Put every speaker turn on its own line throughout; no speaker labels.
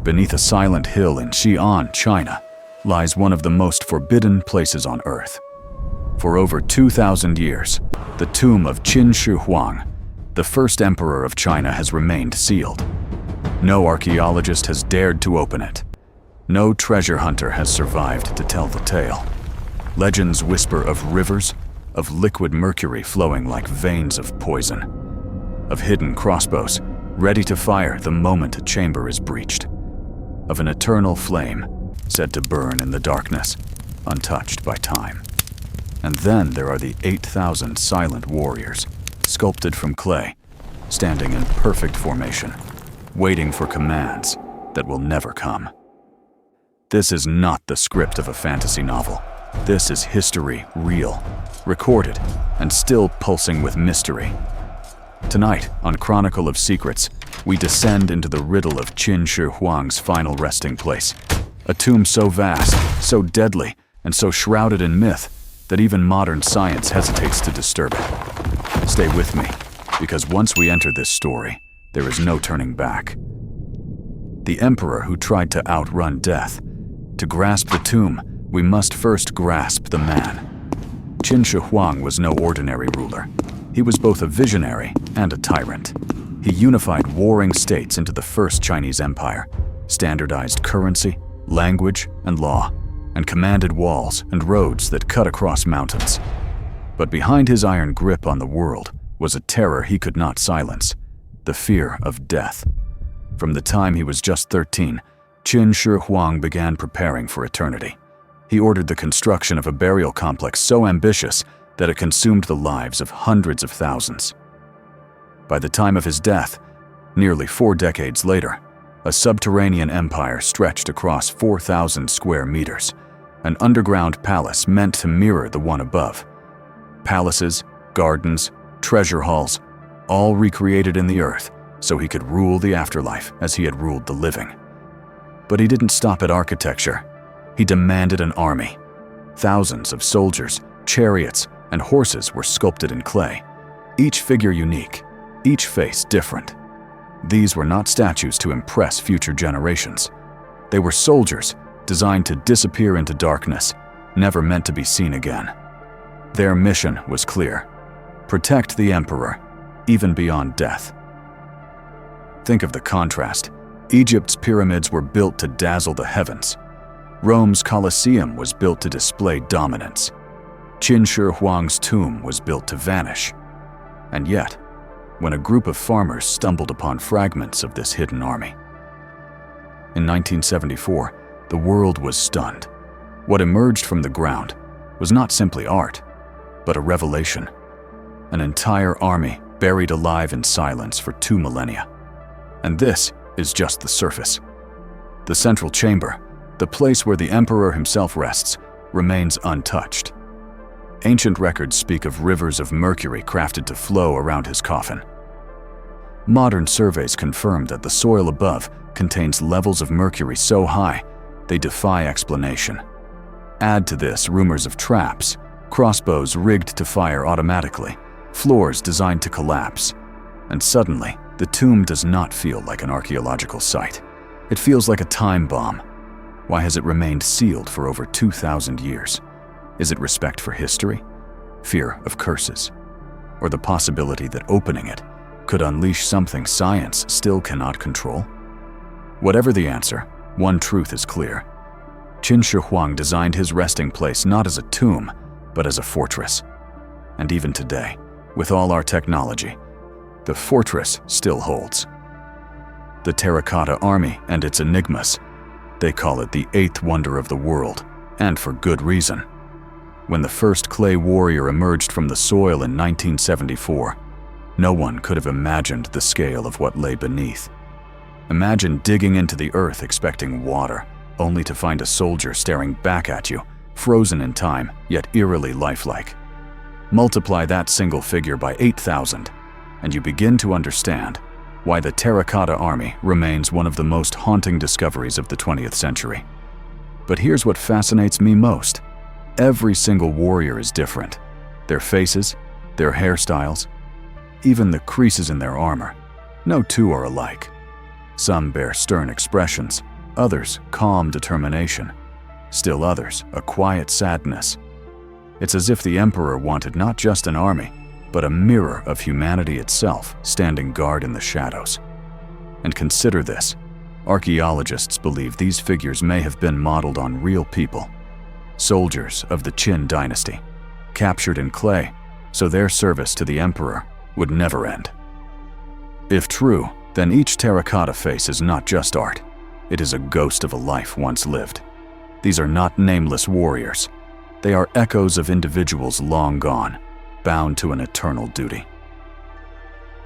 beneath a silent hill in Xi'an, China, lies one of the most forbidden places on Earth. For over 2,000 years, the tomb of Qin Shi Huang, the first emperor of China, has remained sealed. No archaeologist has dared to open it. No treasure hunter has survived to tell the tale. Legends whisper of rivers, of liquid mercury flowing like veins of poison, of hidden crossbows ready to fire the moment a chamber is breached, of an eternal flame said to burn in the darkness, untouched by time. And then there are the 8,000 silent warriors, sculpted from clay, standing in perfect formation, waiting for commands that will never come. This is not the script of a fantasy novel. This is history, real, recorded, and still pulsing with mystery. Tonight, on Chronicle of Secrets, we descend into the riddle of Qin Shi Huang's final resting place. A tomb so vast, so deadly, and so shrouded in myth that even modern science hesitates to disturb it. Stay with me, because once we enter this story, there is no turning back. The emperor who tried to outrun death. To grasp the tomb, we must first grasp the man. Qin Shi Huang was no ordinary ruler. He was both a visionary and a tyrant. He unified warring states into the first Chinese empire, standardized currency, language, and law, and commanded walls and roads that cut across mountains. But behind his iron grip on the world was a terror he could not silence, the fear of death. From the time he was just 13, Qin Shi Huang began preparing for eternity. He ordered the construction of a burial complex so ambitious that it consumed the lives of hundreds of thousands. By the time of his death, nearly 4 decades later, a subterranean empire stretched across 4,000 square meters, an underground palace meant to mirror the one above. Palaces, gardens, treasure halls, all recreated in the earth so he could rule the afterlife as he had ruled the living. But he didn't stop at architecture. He demanded an army. Thousands of soldiers, chariots, and horses were sculpted in clay, each figure unique, each face different. These were not statues to impress future generations. They were soldiers designed to disappear into darkness, never meant to be seen again. Their mission was clear: protect the emperor, even beyond death. Think of the contrast. Egypt's pyramids were built to dazzle the heavens. Rome's Colosseum was built to display dominance. Qin Shi Huang's tomb was built to vanish. And yet, when a group of farmers stumbled upon fragments of this hidden army. In 1974, the world was stunned. What emerged from the ground was not simply art, but a revelation. An entire army buried alive in silence for 2 millennia. And this is just the surface. The central chamber, the place where the emperor himself rests, remains untouched. Ancient records speak of rivers of mercury crafted to flow around his coffin. Modern surveys confirm that the soil above contains levels of mercury so high they defy explanation. Add to this rumors of traps, crossbows rigged to fire automatically, floors designed to collapse, and suddenly the tomb does not feel like an archaeological site. It feels like a time bomb. Why has it remained sealed for over 2,000 years? Is it respect for history? Fear of curses? Or the possibility that opening it could unleash something science still cannot control? Whatever the answer, one truth is clear. Qin Shi Huang designed his resting place not as a tomb, but as a fortress. And even today, with all our technology, the fortress still holds. The Terracotta army and its Enigmas. They call it the 8th wonder of the world, and for good reason. When the first clay warrior emerged from the soil in 1974, no one could have imagined the scale of what lay beneath. Imagine digging into the earth expecting water, only to find a soldier staring back at you, frozen in time, yet eerily lifelike. Multiply that single figure by 8,000, and you begin to understand why the Terracotta army remains one of the most haunting discoveries of the 20th century. But here's what fascinates me most. Every single warrior is different. Their faces, their hairstyles, even the creases in their armor. No two are alike. Some bear stern expressions, others calm determination, still others a quiet sadness. It's as if the emperor wanted not just an army, but a mirror of humanity itself standing guard in the shadows. And consider this, archaeologists believe these figures may have been modeled on real people, soldiers of the Qin dynasty, captured in clay so their service to the emperor would never end. If true, then each terracotta face is not just art, it is a ghost of a life once lived. These are not nameless warriors. They are echoes of individuals long gone, bound to an eternal duty.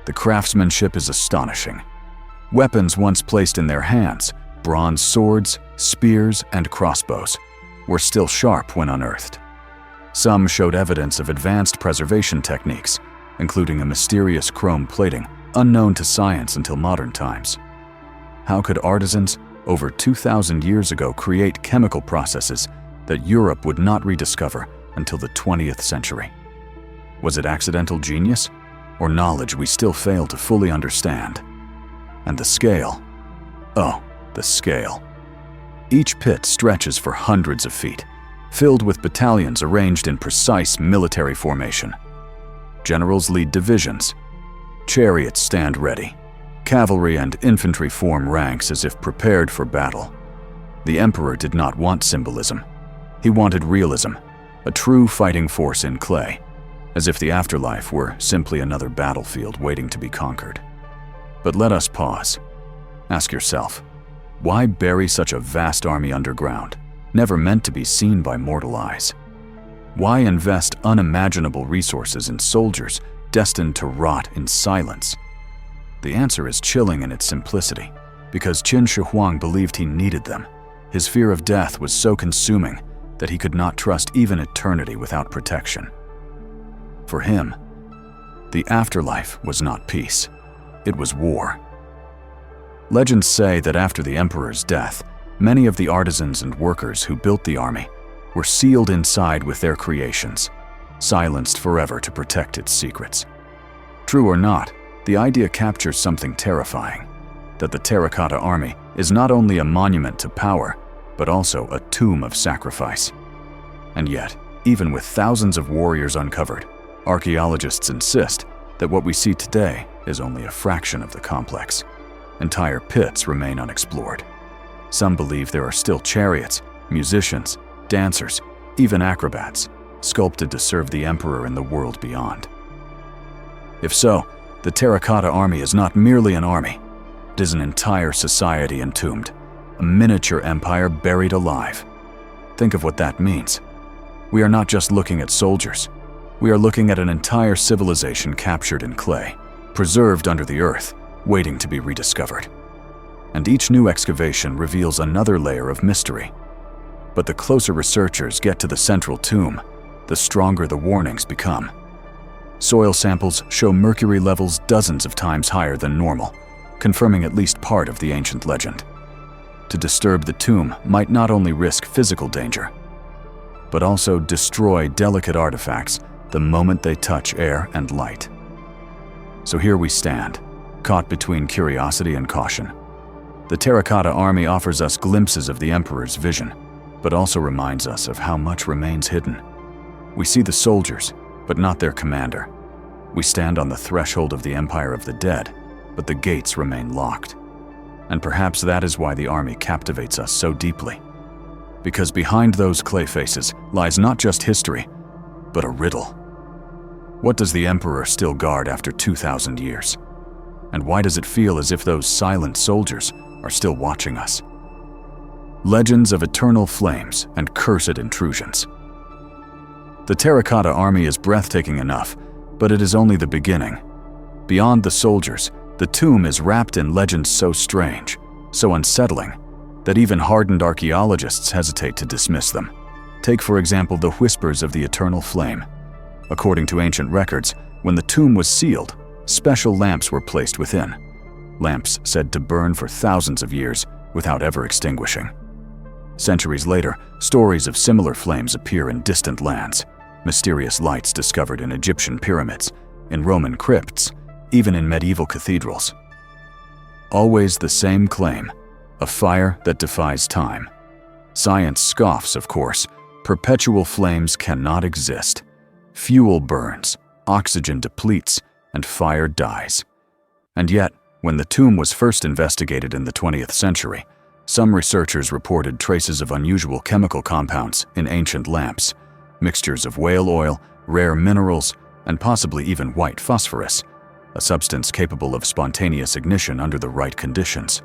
The craftsmanship is astonishing. Weapons once placed in their hands, bronze swords, spears, and crossbows, were still sharp when unearthed. Some showed evidence of advanced preservation techniques, including a mysterious chrome plating unknown to science until modern times. How could artisans over 2,000 years ago create chemical processes that Europe would not rediscover until the 20th century? Was it accidental genius, or knowledge we still fail to fully understand? And the scale. Oh, the scale. Each pit stretches for hundreds of feet, filled with battalions arranged in precise military formation. Generals lead divisions. Chariots stand ready. Cavalry and infantry form ranks as if prepared for battle. The emperor did not want symbolism. He wanted realism, a true fighting force in clay, as if the afterlife were simply another battlefield waiting to be conquered. But let us pause. Ask yourself, why bury such a vast army underground, never meant to be seen by mortal eyes? Why invest unimaginable resources in soldiers destined to rot in silence? The answer is chilling in its simplicity, because Qin Shi Huang believed he needed them. His fear of death was so consuming that he could not trust even eternity without protection. For him, the afterlife was not peace, it was war. Legends say that after the emperor's death, many of the artisans and workers who built the army were sealed inside with their creations, silenced forever to protect its secrets. True or not, the idea captures something terrifying, that the Terracotta army is not only a monument to power, but also a tomb of sacrifice. And yet, even with thousands of warriors uncovered, archaeologists insist that what we see today is only a fraction of the complex. Entire pits remain unexplored. Some believe there are still chariots, musicians, dancers, even acrobats, sculpted to serve the emperor in the world beyond. If so, the Terracotta army is not merely an army. It is an entire society entombed, a miniature empire buried alive. Think of what that means. We are not just looking at soldiers. We are looking at an entire civilization captured in clay, preserved under the earth, waiting to be rediscovered. And each new excavation reveals another layer of mystery. But the closer researchers get to the central tomb, the stronger the warnings become. Soil samples show mercury levels dozens of times higher than normal, confirming at least part of the ancient legend. To disturb the tomb might not only risk physical danger, but also destroy delicate artifacts the moment they touch air and light. So here we stand, caught between curiosity and caution. The Terracotta army offers us glimpses of the emperor's vision, but also reminds us of how much remains hidden. We see the soldiers, but not their commander. We stand on the threshold of the empire of the dead, but the gates remain locked. And perhaps that is why the army captivates us so deeply. Because behind those clay faces lies not just history, but a riddle. What does the emperor still guard after 2,000 years? And why does it feel as if those silent soldiers are still watching us? Legends of eternal flames and cursed intrusions. The Terracotta army is breathtaking enough, but it is only the beginning. Beyond the soldiers, the tomb is wrapped in legends so strange, so unsettling, that even hardened archaeologists hesitate to dismiss them. Take, for example, the whispers of the eternal flame. According to ancient records, when the tomb was sealed, special lamps were placed within. Lamps said to burn for thousands of years without ever extinguishing. Centuries later, stories of similar flames appear in distant lands. Mysterious lights discovered in Egyptian pyramids, in Roman crypts, even in medieval cathedrals. Always the same claim: a fire that defies time. Science scoffs, of course. Perpetual flames cannot exist. Fuel burns, oxygen depletes, and fire dies. And yet, when the tomb was first investigated in the 20th century, some researchers reported traces of unusual chemical compounds in ancient lamps, mixtures of whale oil, rare minerals, and possibly even white phosphorus, a substance capable of spontaneous ignition under the right conditions.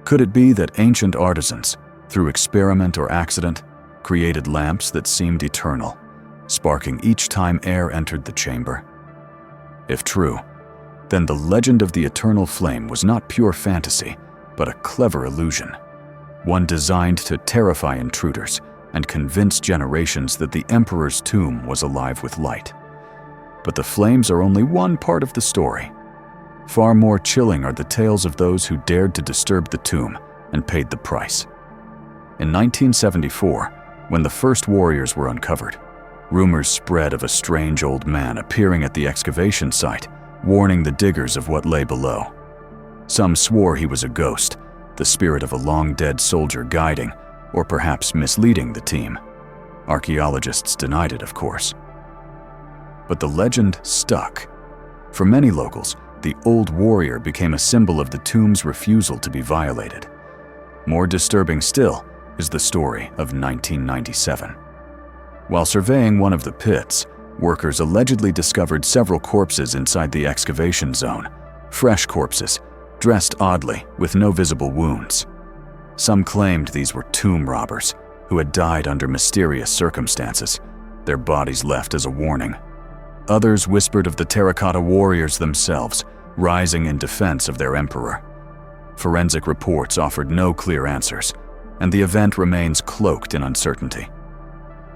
Could it be that ancient artisans, through experiment or accident, created lamps that seemed eternal, sparking each time air entered the chamber? If true, then the legend of the eternal flame was not pure fantasy, but a clever illusion, one designed to terrify intruders and convince generations that the emperor's tomb was alive with light. But the flames are only one part of the story. Far more chilling are the tales of those who dared to disturb the tomb and paid the price. In 1974, when the first warriors were uncovered, rumors spread of a strange old man appearing at the excavation site, warning the diggers of what lay below. Some swore he was a ghost, the spirit of a long-dead soldier guiding, or perhaps misleading the team. Archaeologists denied it, of course. But the legend stuck. For many locals, the old warrior became a symbol of the tomb's refusal to be violated. More disturbing still is the story of 1997. While surveying one of the pits, workers allegedly discovered several corpses inside the excavation zone, fresh corpses, dressed oddly with no visible wounds. Some claimed these were tomb robbers who had died under mysterious circumstances, their bodies left as a warning. Others whispered of the Terracotta warriors themselves, rising in defense of their emperor. Forensic reports offered no clear answers, and the event remains cloaked in uncertainty.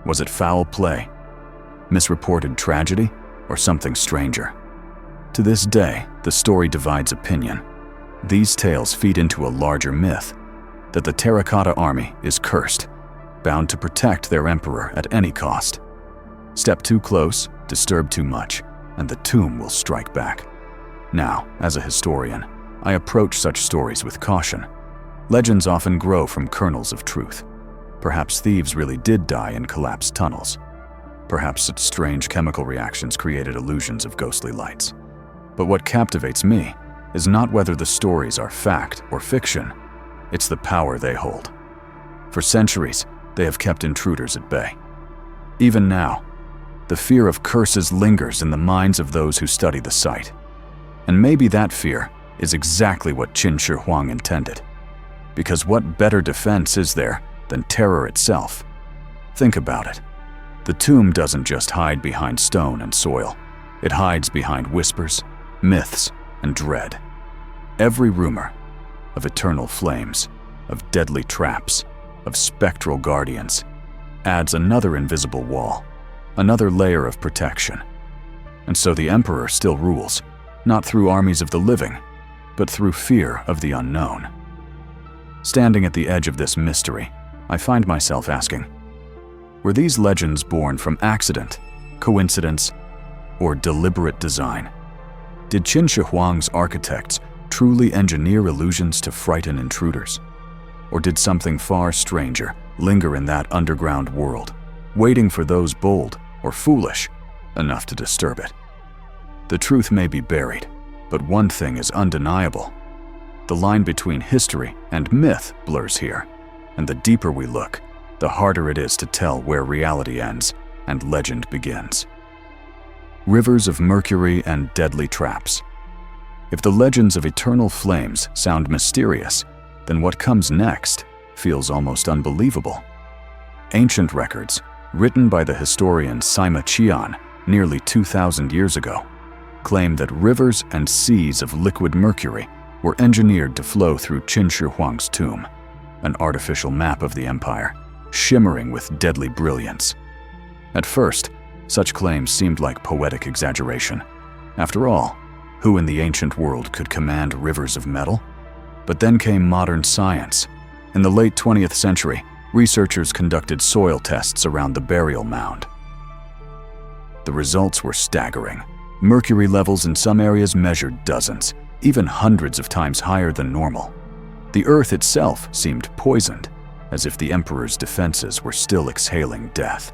Was it foul play, misreported tragedy, or something stranger? To this day, the story divides opinion. These tales feed into a larger myth, that the Terracotta army is cursed, bound to protect their emperor at any cost. Step too close, disturb too much, and the tomb will strike back. Now, as a historian, I approach such stories with caution. Legends often grow from kernels of truth. Perhaps thieves really did die in collapsed tunnels. Perhaps such strange chemical reactions created illusions of ghostly lights. But what captivates me is not whether the stories are fact or fiction, it's the power they hold. For centuries, they have kept intruders at bay. Even now, the fear of curses lingers in the minds of those who study the site. And maybe that fear is exactly what Qin Shi Huang intended. Because what better defense is there than terror itself? Think about it. The tomb doesn't just hide behind stone and soil. It hides behind whispers, myths, and dread. Every rumor of eternal flames, of deadly traps, of spectral guardians, adds another invisible wall, another layer of protection. And so the emperor still rules, not through armies of the living, but through fear of the unknown. Standing at the edge of this mystery, I find myself asking, were these legends born from accident, coincidence, or deliberate design? Did Qin Shi Huang's architects truly engineer illusions to frighten intruders? Or did something far stranger linger in that underground world, waiting for those bold or foolish enough to disturb it? The truth may be buried, but one thing is undeniable. The line between history and myth blurs here, and the deeper we look, the harder it is to tell where reality ends and legend begins. Rivers of mercury and deadly traps. If the legends of eternal flames sound mysterious, then what comes next feels almost unbelievable. Ancient records, written by the historian Sima Qian nearly 2,000 years ago, claim that rivers and seas of liquid mercury were engineered to flow through Qin Shi Huang's tomb, an artificial map of the empire, shimmering with deadly brilliance. At first, such claims seemed like poetic exaggeration. After all, who in the ancient world could command rivers of metal? But then came modern science. In the late 20th century, researchers conducted soil tests around the burial mound. The results were staggering. Mercury levels in some areas measured dozens, even hundreds of times higher than normal. The earth itself seemed poisoned, as if the emperor's defenses were still exhaling death.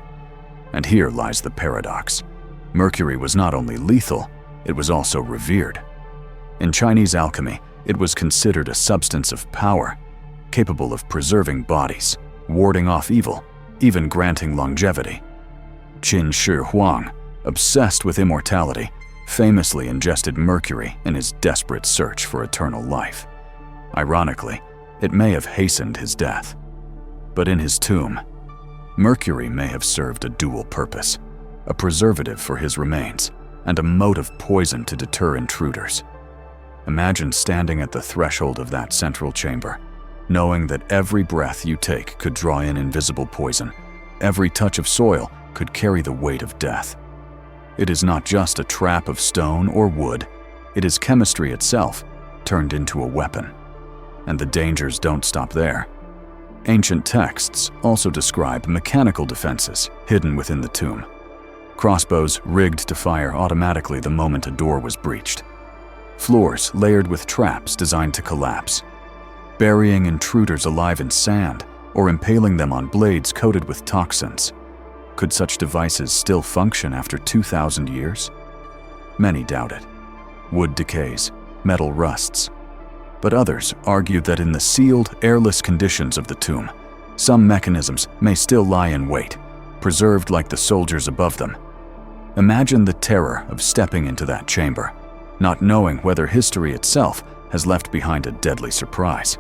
And here lies the paradox. Mercury was not only lethal, it was also revered. In Chinese alchemy, it was considered a substance of power, capable of preserving bodies, warding off evil, even granting longevity. Qin Shi Huang, obsessed with immortality, famously ingested mercury in his desperate search for eternal life. Ironically, it may have hastened his death. But in his tomb, mercury may have served a dual purpose, a preservative for his remains, and a mote of poison to deter intruders. Imagine standing at the threshold of that central chamber, knowing that every breath you take could draw in invisible poison, every touch of soil could carry the weight of death. It is not just a trap of stone or wood, it is chemistry itself, turned into a weapon. And the dangers don't stop there. Ancient texts also describe mechanical defenses hidden within the tomb. Crossbows rigged to fire automatically the moment a door was breached. Floors layered with traps designed to collapse. Burying intruders alive in sand or impaling them on blades coated with toxins. Could such devices still function after 2,000 years? Many doubt it. Wood decays, metal rusts. But others argue that in the sealed, airless conditions of the tomb, some mechanisms may still lie in wait, preserved like the soldiers above them. Imagine the terror of stepping into that chamber, not knowing whether history itself has left behind a deadly surprise.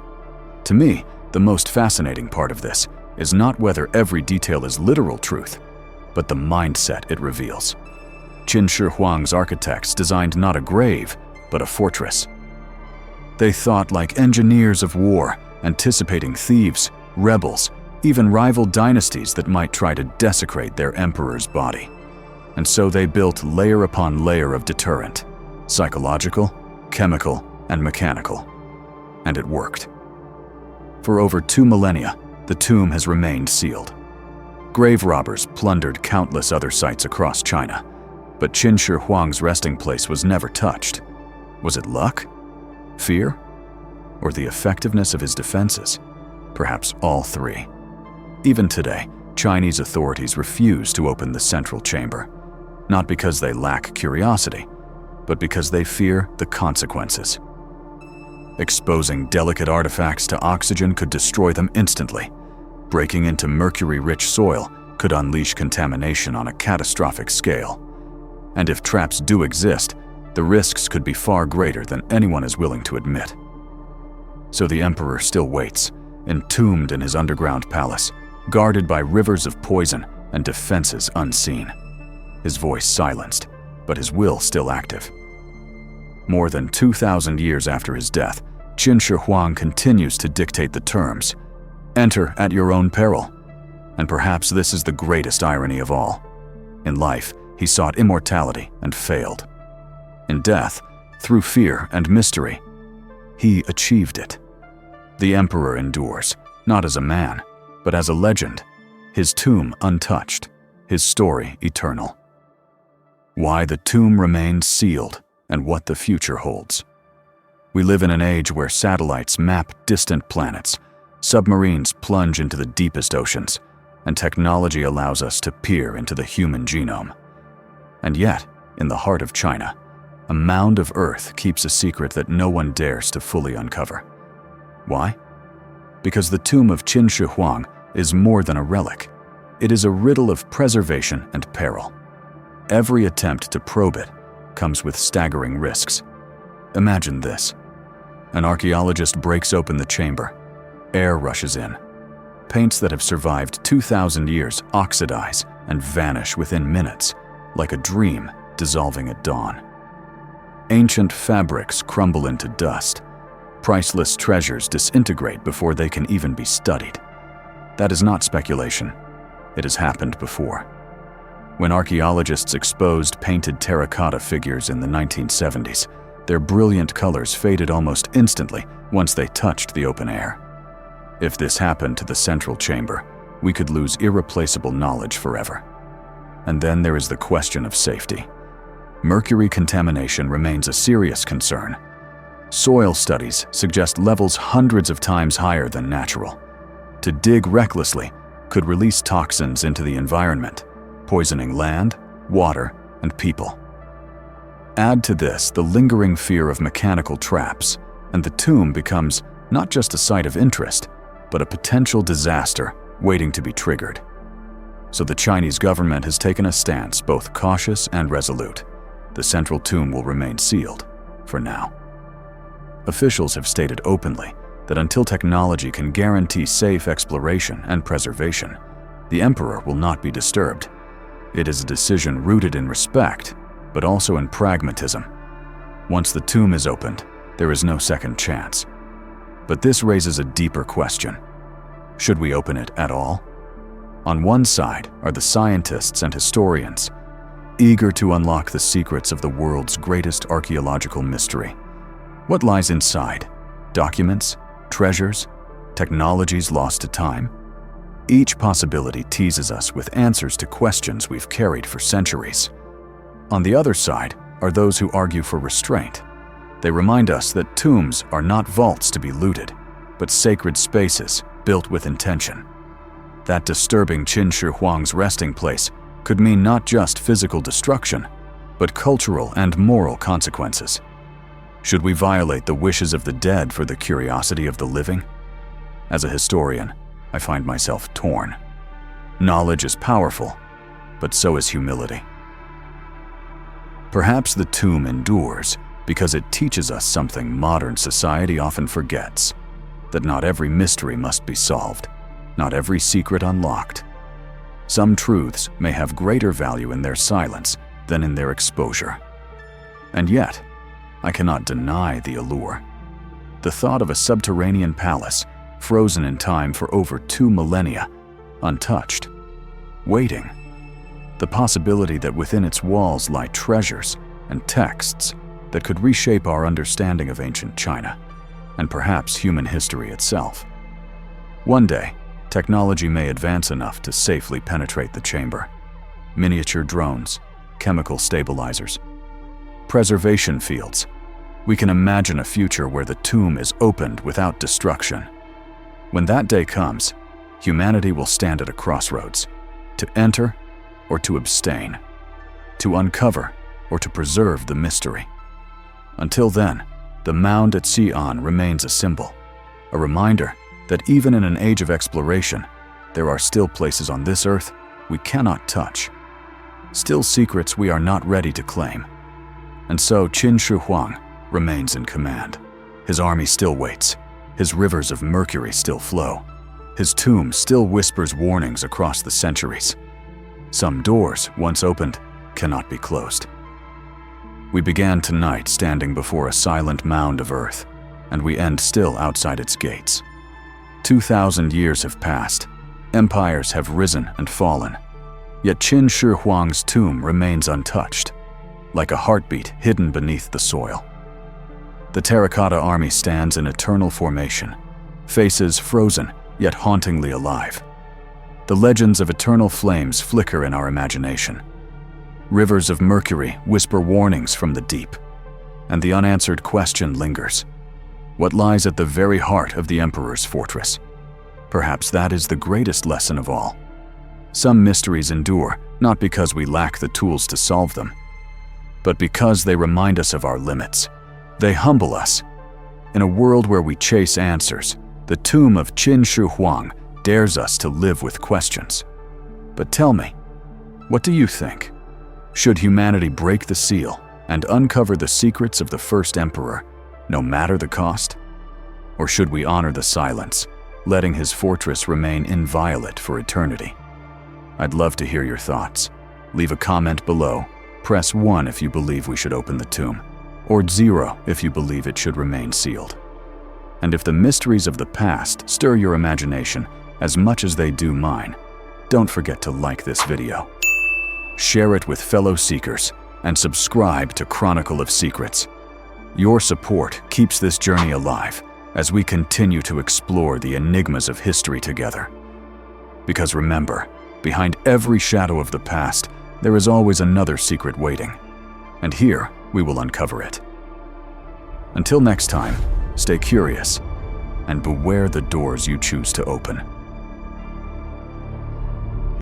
To me, the most fascinating part of this is not whether every detail is literal truth, but the mindset it reveals. Qin Shi Huang's architects designed not a grave, but a fortress. They thought like engineers of war, anticipating thieves, rebels, even rival dynasties that might try to desecrate their emperor's body. And so they built layer upon layer of deterrent, psychological, chemical, and mechanical. And it worked. For over 2 millennia, the tomb has remained sealed. Grave robbers plundered countless other sites across China, but Qin Shi Huang's resting place was never touched. Was it luck? Fear? Or the effectiveness of his defenses? Perhaps all three. Even today, Chinese authorities refuse to open the central chamber, not because they lack curiosity, but because they fear the consequences. Exposing delicate artifacts to oxygen could destroy them instantly. Breaking into mercury-rich soil could unleash contamination on a catastrophic scale. And if traps do exist, the risks could be far greater than anyone is willing to admit. So the emperor still waits, entombed in his underground palace, guarded by rivers of poison and defenses unseen. His voice silenced, but his will still active. More than 2,000 years after his death, Qin Shi Huang continues to dictate the terms. Enter at your own peril. And perhaps this is the greatest irony of all. In life, he sought immortality and failed. In death, through fear and mystery, he achieved it. The emperor endures, not as a man, but as a legend, his tomb untouched, his story eternal. Why the tomb remains sealed and what the future holds. We live in an age where satellites map distant planets, submarines plunge into the deepest oceans, and technology allows us to peer into the human genome. And yet, in the heart of China, a mound of earth keeps a secret that no one dares to fully uncover. Why? Because the tomb of Qin Shi Huang is more than a relic. It is a riddle of preservation and peril. Every attempt to probe it comes with staggering risks. Imagine this. An archaeologist breaks open the chamber. Air rushes in. Paints that have survived 2,000 years oxidize and vanish within minutes, like a dream dissolving at dawn. Ancient fabrics crumble into dust. Priceless treasures disintegrate before they can even be studied. That is not speculation. It has happened before. When archaeologists exposed painted terracotta figures in the 1970s, their brilliant colors faded almost instantly once they touched the open air. If this happened to the central chamber, we could lose irreplaceable knowledge forever. And then there is the question of safety. Mercury contamination remains a serious concern. Soil studies suggest levels hundreds of times higher than natural. To dig recklessly could release toxins into the environment, poisoning land, water, and people. Add to this the lingering fear of mechanical traps, and the tomb becomes not just a site of interest, but a potential disaster waiting to be triggered. So the Chinese government has taken a stance, both cautious and resolute. The central tomb will remain sealed, for now. Officials have stated openly that until technology can guarantee safe exploration and preservation, the emperor will not be disturbed. It is a decision rooted in respect, but also in pragmatism. Once the tomb is opened, there is no second chance. But this raises a deeper question. Should we open it at all? On one side are the scientists and historians, eager to unlock the secrets of the world's greatest archaeological mystery. What lies inside? Documents, treasures, technologies lost to time? Each possibility teases us with answers to questions we've carried for centuries. On the other side are those who argue for restraint. They remind us that tombs are not vaults to be looted, but sacred spaces built with intention. That disturbing Qin Shi Huang's resting place could mean not just physical destruction, but cultural and moral consequences. Should we violate the wishes of the dead for the curiosity of the living? As a historian, I find myself torn. Knowledge is powerful, but so is humility. Perhaps the tomb endures because it teaches us something modern society often forgets, that not every mystery must be solved, not every secret unlocked. Some truths may have greater value in their silence than in their exposure. And yet, I cannot deny the allure. The thought of a subterranean palace, frozen in time for over 2 millennia, untouched, waiting. The possibility that within its walls lie treasures and texts that could reshape our understanding of ancient China, and perhaps human history itself. One day, technology may advance enough to safely penetrate the chamber. Miniature drones, chemical stabilizers, preservation fields. We can imagine a future where the tomb is opened without destruction. When that day comes, humanity will stand at a crossroads, to enter or to abstain, to uncover or to preserve the mystery. Until then, the mound at Xi'an remains a symbol, a reminder that even in an age of exploration, there are still places on this earth we cannot touch, still secrets we are not ready to claim. And so Qin Shi Huang remains in command. His army still waits, his rivers of Mercury still flow, his tomb still whispers warnings across the centuries. Some doors, once opened, cannot be closed. We began tonight standing before a silent mound of earth, and we end still outside its gates. 2,000 years have passed, empires have risen and fallen, yet Qin Shi Huang's tomb remains untouched, like a heartbeat hidden beneath the soil. The Terracotta army stands in eternal formation, faces frozen yet hauntingly alive. The legends of eternal flames flicker in our imagination. Rivers of Mercury whisper warnings from the deep, and the unanswered question lingers. What lies at the very heart of the Emperor's fortress? Perhaps that is the greatest lesson of all. Some mysteries endure not because we lack the tools to solve them, but because they remind us of our limits. They humble us. In a world where we chase answers, the tomb of Qin Shi Huang dares us to live with questions. But tell me, what do you think? Should humanity break the seal and uncover the secrets of the first emperor, no matter the cost? Or should we honor the silence, letting his fortress remain inviolate for eternity? I'd love to hear your thoughts. Leave a comment below. Press 1 if you believe we should open the tomb, or 0 if you believe it should remain sealed. And if the mysteries of the past stir your imagination as much as they do mine, don't forget to like this video, share it with fellow seekers, and subscribe to Chronicle of Secrets. Your support keeps this journey alive as we continue to explore the enigmas of history together. Because remember, behind every shadow of the past, there is always another secret waiting, and here we will uncover it. Until next time, stay curious and beware the doors you choose to open.